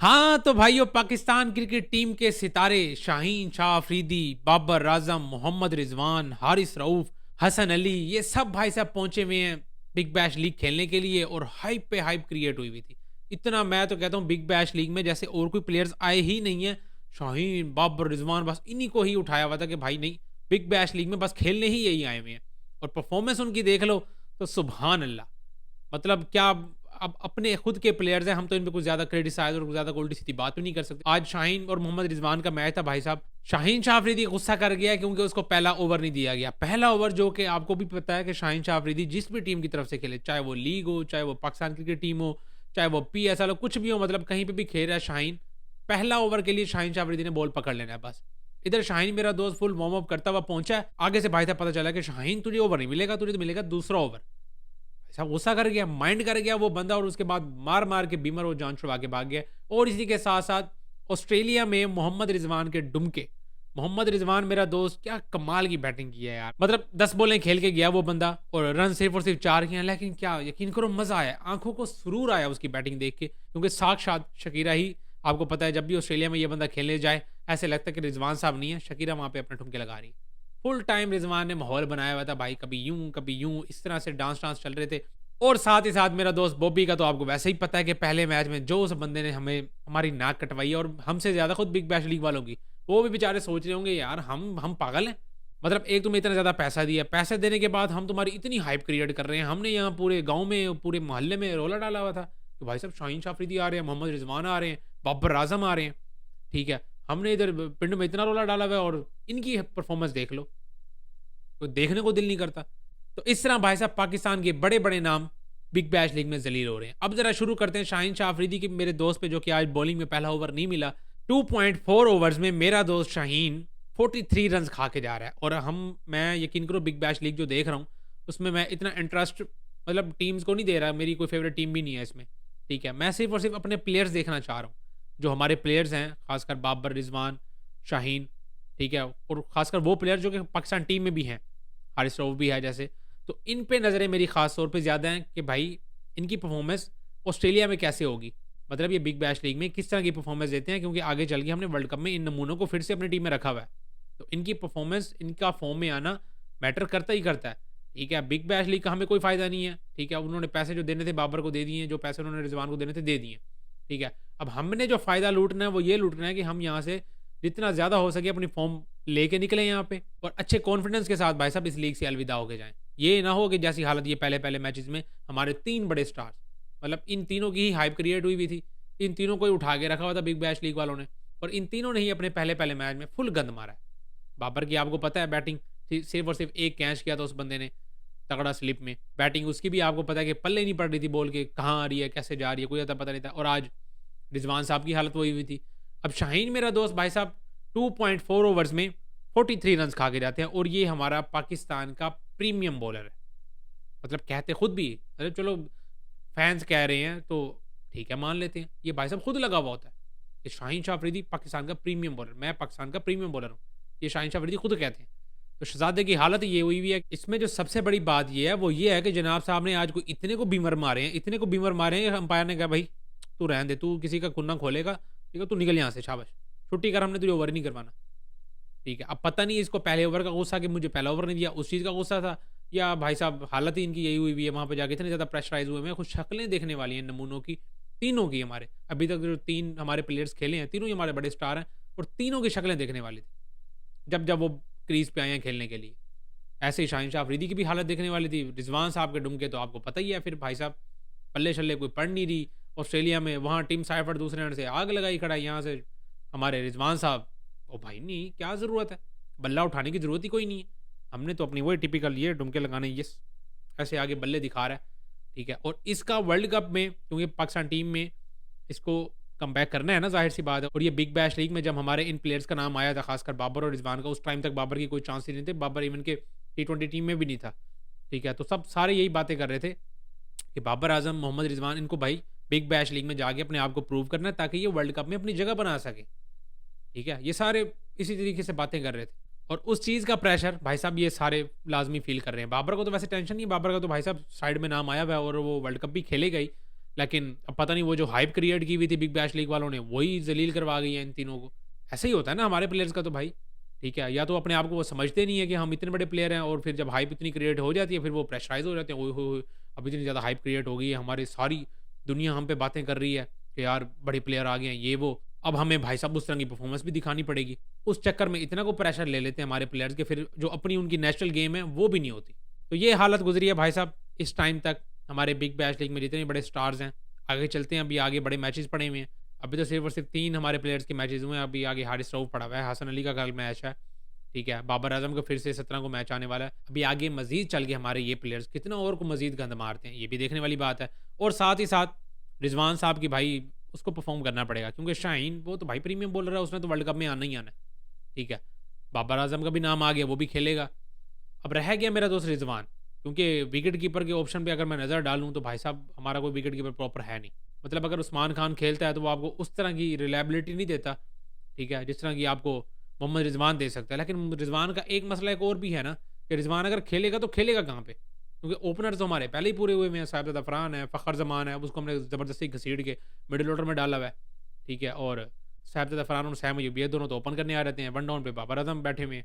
हाँ तो भाइयों, पाकिस्तान क्रिकेट टीम के सितारे शाहीन शाह अफरीदी, बाबर आजम, मोहम्मद रिजवान, हारिस रऊफ, हसन अली, ये सब भाई साहब पहुंचे हुए हैं बिग बैश लीग खेलने के लिए। और हाइप पे हाइप क्रिएट हुई हुई थी। इतना मैं तो कहता हूँ बिग बैश लीग में जैसे और कोई प्लेयर्स आए ही नहीं है। शाहीन, बाबर, रिजवान, बस इन्हीं को ही उठाया हुआ था कि भाई नहीं, बिग बैश लीग में बस खेलने ही यही आए हुए हैं। और परफॉर्मेंस उनकी देख लो तो सुबहान अल्लाह। मतलब क्या, अब अपने खुद के प्लेयर्स हैं, हम तो इन पे कुछ ज्यादा क्रिटिसाइज और कुछ ज्यादा उल्टी सीधी बात भी नहीं कर सकते। आज शाहीन और मोहम्मद रिजवान का मैच था भाई साहब। शाहीन शाह अफरीदी गुस्सा कर गया क्योंकि उसको पहला ओवर नहीं दिया गया। पहला ओवर जो कि आपको भी पता है कि शाहीन शाह अफरीदी जिस भी टीम की तरफ से खेले, चाहे वो लीग हो, चाहे वो पाकिस्तान क्रिकेट टीम हो, चाहे वो PSL हो, कुछ भी हो, मतलब कहीं पे भी खेल रहा है शाहीन, पहला ओवर के लिए शाहीन शाह अफरीदी ने बॉल पकड़ लेना है बस। इधर शाहीन मेरा दोस्त फुल वार्म अप करता हुआ पहुंचा है, आगे से भाई साहब पता चला कि शाहीन तुझे ओवर नहीं मिलेगा, तुझे तो मिलेगा दूसरा ओवर। ऐसा गुस्सा कर गया, माइंड कर गया वो बंदा, और उसके बाद मार मार के बीमर वो जान छुड़वा के भाग गया। और इसी के साथ साथ ऑस्ट्रेलिया में मोहम्मद रिजवान के डुमके, मोहम्मद रिजवान मेरा दोस्त क्या कमाल की बैटिंग की है यार। मतलब 10 बॉलें खेल के गया वो बंदा और रन सिर्फ और सिर्फ 4 किए, लेकिन क्या यकीन करो मजा आया, आंखों को सुरूर आया उसकी बैटिंग देख के। क्योंकि साक्षात शकीरा ही, आपको पता है जब भी ऑस्ट्रेलिया में ये बंदा खेलने जाए ऐसे लगता है कि रिजवान साहब नहीं है, शकीरा वहां पे अपने ठुमके लगा रही। फुल टाइम रिजवान ने माहौल बनाया हुआ था भाई, कभी यूं कभी यूं, इस तरह से डांस डांस चल रहे थे। और साथ ही साथ मेरा दोस्त बॉबी का तो आपको वैसे ही पता है कि पहले मैच में जो उस बंदे ने हमें हमारी नाक कटवाई है, और हमसे ज्यादा खुद बिग बैश लीग वालों की, वो भी बेचारे सोच रहे होंगे यार हम पागल हैं। मतलब एक तुम्हें इतना ज्यादा पैसा दिया, पैसे देने के बाद हम तुम्हारी इतनी हाइप क्रिएट कर रहे हैं। हमने यहाँ पूरे गांव में, पूरे मोहल्ले में रोला डाला हुआ था कि भाई साहब शाहीन शाह अफरीदी आ रहे हैं, मोहम्मद रिजवान आ रहे हैं, बाबर आजम आ रहे हैं। ठीक है, हमने इधर पिंड में इतना रोला डाला हुआ है और इनकी परफॉर्मेंस देख लो, तो देखने को दिल नहीं करता। तो इस तरह भाई साहब पाकिस्तान के बड़े बड़े नाम बिग बैश लीग में जलील हो रहे हैं। अब जरा शुरू करते हैं शाहीन शाह अफरीदी की, मेरे दोस्त पे, जो कि आज बॉलिंग में पहला ओवर नहीं मिला। 2.4 ओवर्स में मेरा दोस्त शाहीन 43 रन खा के जा रहा है। और मैं यकीन करो बिग बैश लीग जो देख रहा हूँ उसमें मैं इतना इंटरेस्ट मतलब टीम्स को नहीं दे रहा, मेरी कोई फेवरेट टीम भी नहीं है इसमें। ठीक है, मैं सिर्फ और सिर्फ अपने प्लेयर्स देखना चाह रहा हूँ, जो हमारे प्लेयर्स हैं, खासकर बाबर, रिजवान, शाहीन। ठीक है, और खासकर वो प्लेयर जो कि पाकिस्तान टीम में भी हैं, हारिस रऊफ भी है जैसे। तो इन पे नज़रें मेरी खास तौर पे ज़्यादा हैं कि भाई इनकी परफॉर्मेंस ऑस्ट्रेलिया में कैसे होगी, मतलब ये बिग बैश लीग में किस तरह की परफॉर्मेंस देते हैं। क्योंकि आगे चल के हमने वर्ल्ड कप में इन नमूनों को फिर से अपनी टीम में रखा हुआ है, तो इनकी परफॉर्मेंस, इनका फॉर्म में आना मैटर करता ही करता है। ठीक है, बिग बैश लीग का हमें कोई फ़ायदा नहीं है। ठीक है, उन्होंने पैसे जो देने थे बाबर को दे दिए, जो पैसे उन्होंने रिजवान को देने थे दे दिए। ठीक है, अब हमने जो फ़ायदा लूटना है वो ये लूटना है कि हम यहाँ से जितना ज़्यादा हो सके अपनी फॉर्म लेके निकले यहाँ पे, और अच्छे कॉन्फिडेंस के साथ भाई साहब इस लीग से अलविदा होके जाएं। ये ना हो कि जैसी हालत ये पहले पहले मैचेस में हमारे 3 बड़े स्टार्स, मतलब इन तीनों की ही हाइप क्रिएट हुई थी, इन तीनों को ही उठा के रखा हुआ था बिग बैश लीग वालों ने, और इन तीनों ने ही अपने पहले पहले मैच में फुल गंद मारा है। बाबर की आपको पता है बैटिंग, सिर्फ और सिर्फ एक कैच किया था उस बंदे ने तगड़ा स्लिप में। बैटिंग उसकी भी आपको पता है कि पल्ले नहीं पड़ रही थी, बॉल के कहाँ आ रही है, कैसे जा रही है, कोई पता नहीं था। और आज रिजवान साहब की हालत वही हुई थी। अब शाहीन मेरा दोस्त भाई साहब 2.4 ओवर्स में 43 रन खा के जाते हैं, और ये हमारा पाकिस्तान का प्रीमियम बॉलर है। मतलब कहते खुद भी, अरे चलो फैंस कह रहे हैं तो ठीक है मान लेते हैं, ये भाई साहब खुद लगा हुआ होता है कि शाहीन शाह अफरीदी पाकिस्तान का प्रीमियम बॉलर, मैं पाकिस्तान का प्रीमियम बॉलर हूँ, ये शाहीन शाह अफरीदी खुद कहते हैं। तो शहजादे की हालत ये हुई हुई है। इसमें जो सबसे बड़ी बात ये है वो ये है कि जनाब साहब ने आज को इतने को बीमर मारे हैं, इतने को बीमर मारे हैं, अंपायर ने कहा भाई तू रहने दे, तू किसी का कुन्ना खोलेगा, ठीक है, तू निकल यहाँ से, शाबाश, छुट्टी कर, हमने तुझे ओवर नहीं करवाना। ठीक है, अब पता नहीं इसको पहले ओवर का गुस्सा कि मुझे पहला ओवर नहीं दिया, उस चीज़ का गुस्सा था, या भाई साहब हालत ही इनकी यही हुई हुई है, वहाँ पे जाके इतने ज़्यादा प्रेशराइज हुए हैं। कुछ शक्लें देखने वाली हैं नमूनों की, तीनों की। हमारे अभी तक जो 3 हमारे प्लेयर्स खेले हैं, तीनों ही हमारे बड़े स्टार हैं, और तीनों की शक्लें देखने वाली थी जब जब वो क्रीज पे आए हैं खेलने के लिए। ऐसे ही शाहीन शाह अफरीदी की भी हालत देखने वाली थी। रिजवान साहब के डुमके तो आपको पता ही है, फिर भाई साहब पल्ले शल्ले कोई पड़ नहीं रही ऑस्ट्रेलिया में। वहाँ टीम साइफर दूसरे एंड से आग लगाई खड़ा, यहाँ से हमारे रिजवान साहब, ओ भाई नहीं, क्या ज़रूरत है, बल्ला उठाने की ज़रूरत ही कोई नहीं है। हमने तो अपनी वही टिपिकल ये डुमके लगाने, यस, ऐसे आगे बल्ले दिखा रहा है। ठीक है, और इसका वर्ल्ड कप में, क्योंकि पाकिस्तान टीम में इसको कम बैक करना है ना, जाहिर सी बात है। और ये बिग बैश लीग में जब हमारे इन प्लेयर्स का नाम आया था, खासकर बाबर और रिजवान का, उस टाइम तक बाबर की कोई चांस ही नहीं थे, बाबर इवन के T20 टीम में भी नहीं था। ठीक है, तो सब सारे यही बातें कर रहे थे कि बाबर आजम, मोहम्मद रिजवान, इनको भाई बिग बैश लीग में जाके अपने आप को प्रूव करना है ताकि ये वर्ल्ड कप में अपनी जगह बना सके। ठीक है, ये सारे इसी तरीके से बातें कर रहे थे, और उस चीज़ का प्रेशर भाई साहब ये सारे लाजमी फील कर रहे हैं। बाबर को तो वैसे टेंशन नहीं है, बाबर का तो भाई साहब साइड में नाम आया हुआ है और वो वर्ल्ड कप भी खेलेगा ही, लेकिन अब पता नहीं वो जो हाइप क्रिएट की हुई थी बिग बैश लीग वालों ने वही जलील करवा गई है इन तीनों को। ऐसा ही होता है ना हमारे प्लेयर्स का तो भाई, ठीक है? या तो अपने आप को वो समझते नहीं है कि हम इतने बड़े प्लेयर हैं और फिर जब हाइप इतनी क्रिएट हो जाती है फिर वो प्रेशराइज़ हो जाते हैं, ओए होए होए! अब इतनी ज़्यादा हाइप क्रिएट हो गई है, हमारी सारी दुनिया हम पे बातें कर रही है कि यार बड़े प्लेयर आ गए हैं, ये वो। अब हमें भाई साहब उस तरह की परफॉर्मेंस भी दिखानी पड़ेगी। उस चक्कर में इतना को प्रेशर ले लेते हैं हमारे प्लेयर्स के, फिर जो अपनी उनकी नेशनल गेम है वो भी नहीं होती। तो ये हालत गुज़री है भाई साहब इस टाइम तक हमारे बिग बैश लीग में जितने बड़े स्टार्स हैं। आगे चलते हैं, अभी आगे बड़े मैचेस पड़े हुए हैं। अभी तो सिर्फ़ और सिर्फ़ 3 हमारे प्लेयर्स के मैचेस हुए हैं, अभी आगे हारिस रऊफ़ पड़ा हुआ है, हसन अली का कल मैच है, ठीक है? बाबर आज़म का फिर से 17 को मैच आने वाला है। अभी आगे मज़ीद चल के हमारे ये प्लेयर्स कितना और को मज़ीद गंद मारते हैं, ये भी देखने वाली बात है। और साथ ही साथ रिज़वान साहब की भाई उसको परफ़ॉर्म करना पड़ेगा, क्योंकि शाहीन वो तो भाई प्रीमियम बॉलर है, उसने तो वर्ल्ड कप में आना ही आना है, ठीक है? बाबर आज़म का भी नाम आ गया, वो भी खेलेगा। अब रह गया मेरा दोस्त रिज़वान, क्योंकि विकेट कीपर के ऑप्शन पे अगर मैं नज़र डालूँ तो भाई साहब हमारा कोई विकेट कीपर प्रॉपर है नहीं। मतलब अगर उस्मान खान खेलता है तो वो आपको उस तरह की रिलायबिलिटी नहीं देता, ठीक है? जिस तरह की आपको मोहम्मद रिज़वान दे सकता है। लेकिन रिज़वान का एक मसला एक और भी है ना, कि रिज़वान अगर खेलेगा तो खेलेगा कहाँ पे? क्योंकि ओपनर्स तो हमारे पहले ही पूरे हुए हुए हैं, साहिबजादा फरहान है, फ़खर ज़मान है, अब उसको हमने ज़बरदस्ती घसीट के मिडल ऑर्डर में डाला हुआ है, ठीक है? और साहिबजादा फरहान और सैम अयूब ये दोनों तो ओपन करने आ रहते हैं, वन डाउन पे बाबर आज़म बैठे हुए हैं,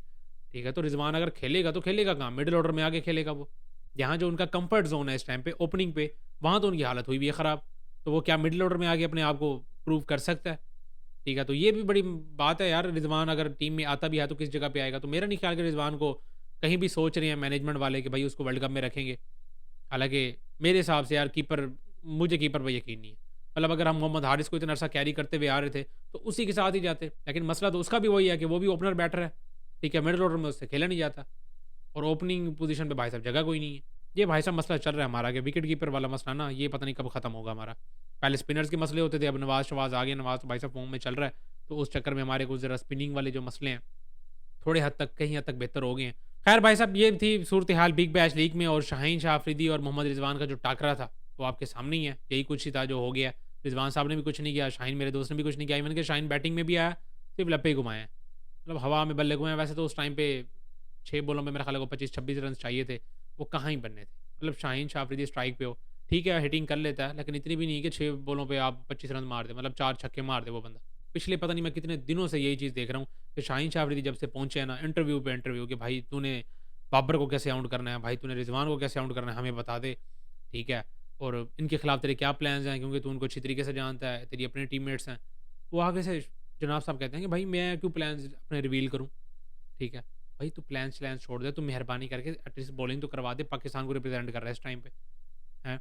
ठीक है? तो रिज़वान अगर खेलेगा तो खेलेगा कहाँ? मिडल ऑर्डर में आके खेलेगा वो। यहाँ जो उनका कम्फर्ट ज़ोन है इस टाइम पे ओपनिंग पे, वहाँ तो उनकी हालत हुई हुई है ख़राब। तो वो क्या मिडल ऑर्डर में आके अपने आप को प्रूव कर सकता है? ठीक है, तो ये भी बड़ी बात है यार, रिज़वान अगर टीम में आता भी है तो किस जगह पे आएगा? तो मेरा नहीं ख्याल कि रिज़वान को कहीं भी सोच रहे हैं मैनेजमेंट वाले कि भाई उसको वर्ल्ड कप में रखेंगे। हालाँकि मेरे हिसाब से यार मुझे कीपर पे यकीन नहीं है। मतलब अगर हम मोहम्मद हारिस को इतना अरसा कैरी करते हुए आ रहे थे, तो उसी के साथ ही जाते। लेकिन मसला तो उसका भी वही है कि वो भी ओपनर बैटर है, ठीक है? मिडल ऑर्डर में उससे खेला नहीं जाता और ओपनिंग पोज़ीशन पे भाई साहब जगह कोई नहीं है। ये भाई साहब मसला चल रहा है हमारा कि विकेट कीपर वाला मसला ना, ये पता नहीं कब खत्म होगा हमारा। पहले स्पिनर्स के मसले होते थे, अब नवाज़-शवाज़ आ गए, नवाज़ तो भाई साहब फ़ॉर्म में चल रहा है, तो उस चक्कर में हमारे कुछ ज़रा स्पिनिंग वाले जो मसले हैं, थोड़े हद तक कहीं हद तक बेहतर हो गए हैं। खैर भाई साहब ये थी सूरत-ए-हाल बिग बैश लीग में, और शाहीन शाह अफरीदी और मोहम्मद रिज़वान का जो टाकरा था, वो आपके सामने ही है। यही कुछ ही था जो हो गया। रिज़वान साहब ने भी कुछ नहीं किया, शाहीन मेरे दोस्त ने भी कुछ नहीं किया, इवन कि शाहीन बैटिंग में भी आया, सिर्फ़ लप्पे ही घुमाए हैं। मतलब हवा में बल्ले घुमाए। वैसे तो उस टाइम पे 6 बॉलों में मेरा ख्याल है को 25-26 रन चाहिए थे, वो कहाँ ही बनने थे। मतलब शाहीन शाह अफरीदी स्ट्राइक पे हो, ठीक है हिटिंग कर लेता है, लेकिन इतनी भी नहीं कि 6 बॉलों पे आप 25 रन मार दें, मतलब 4 छक्के मार दे वो बंदा। पिछले पता नहीं मैं कितने दिनों से यही चीज़ देख रहा हूँ कि शाहीन शाह अफरीदी जब से पहुँचे हैं ना, इंटरव्यू पे इंटरव्यू, कि भाई तूने बाबर को कैसे आउट करना है, भाई तूने रिज़वान को कैसे आउट करना है, हमें बता दे, ठीक है? और इनके खिलाफ तेरे क्या प्लान्स हैं, क्योंकि तू उनको अच्छी तरीके से जानता है, तेरी अपने टीममेट्स हैं। वो आगे से जनाब साहब कहते हैं कि भाई मैं क्यों प्लान्स अपने रिवील करूँ, ठीक है? भाई तू प्लान्स छोड़ दे, तू मेहरबानी करके एटलीस्ट बॉलिंग तो करवा दे, पाकिस्तान को रिप्रेज़ेंट कर रहा है इस टाइम पे, हैं?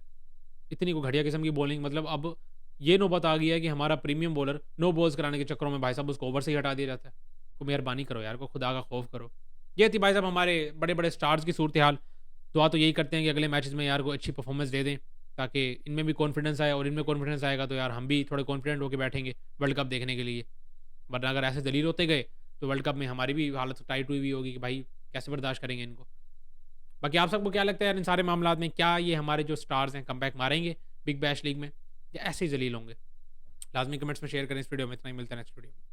इतनी को घटिया किस्म की बॉलिंग, मतलब अब ये नौबत आ गई है कि हमारा प्रीमियम बॉलर नो बॉल्स कराने के चक्करों में भाई साहब उसको ओवर से ही हटा दिया जाता है। तो मेहरबानी करो यार, को खुदा का खौफ करो। ये थी भाई साहब हमारे बड़े-बड़े स्टार्स की सूरत-ए-हाल। दुआ तो यही करते हैं कि अगले मैचेस में यार कोई अच्छी परफॉर्मेंस दे दें, ताकि इनमें भी कॉन्फिडेंस आए, और इनमें कॉन्फिडेंस आएगा तो यार हम भी थोड़े कॉन्फिडेंट होके बैठेंगे वर्ल्ड कप देखने के लिए। वरना अगर ऐसे दलील होते गए तो वर्ल्ड कप में हमारी भी हालत टाइट हुई होगी कि भाई कैसे बर्दाश्त करेंगे इनको। बाकी आप सबको क्या लगता है यार इन सारे मामलात में, क्या ये हमारे जो स्टार्स हैं कमबैक मारेंगे बिग बैश लीग में, या ऐसे ही ज़लील होंगे? लाज़मी कमेंट्स में शेयर करें इस वीडियो में। इतना ही, मिलता है नेक्स्ट वीडियो में।